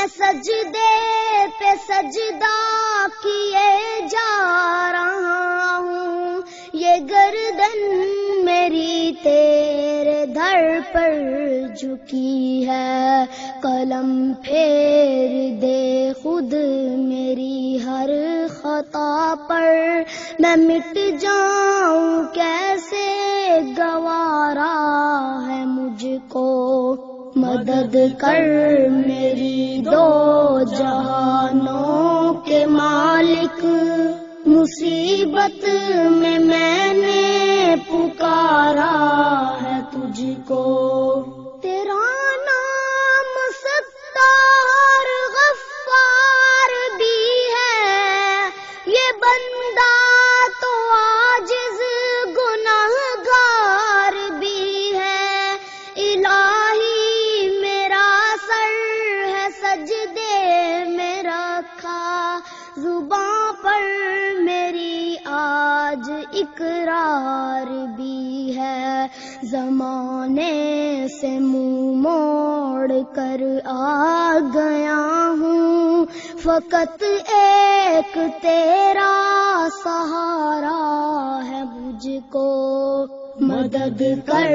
سجدے پہ سجدہ کیے جا رہا ہوں، یہ گردن میری تیرے در پر جھکی ہے، قلم پھیر دے خود میری ہر خطا پر، میں مٹ جاؤں کیسے گوارا ہے مجھ کو، مدد کر میری دو جہانوں کے مالک، مصیبت میں نے پکارا ہے تجھ کو، تیرا نام ستار غفار بھی ہے، یہ بندہ تو عاجز گنہگار بھی ہے، الہی میرا سر ہے سجدے میں رکھا، زباں پر میری آج اقرار بھی ہے، زمانے سے منہ موڑ کر آ گیا ہوں، فقط ایک تیرا سہارا ہے مجھ کو، مدد کر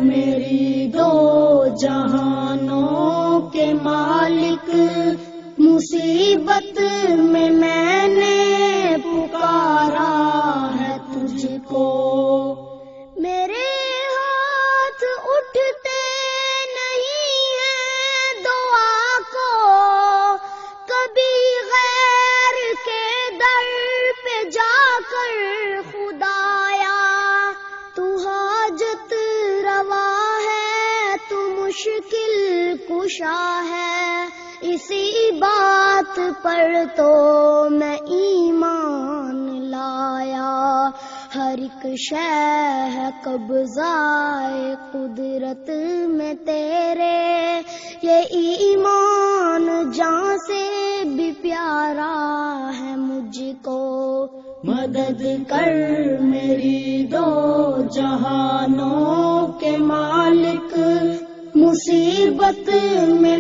میری دو جہانوں کے مالک، مصیبت میں نے پکارا ہے تجھ کو، میرے ہاتھ اٹھتے نہیں ہیں دعا کو، کبھی غیر کے در پہ جا کر خدایا، تو حاجت روا ہے، تو مشکل کشا ہے، اسی بات پر تو میں ایمان لایا، ہر ایک شے ہے قبضۂ قدرت میں تیرے، یہ ایمان جان سے بھی پیارا ہے مجھ کو، مدد کر میری دو جہانوں کے مالک، مصیبت میں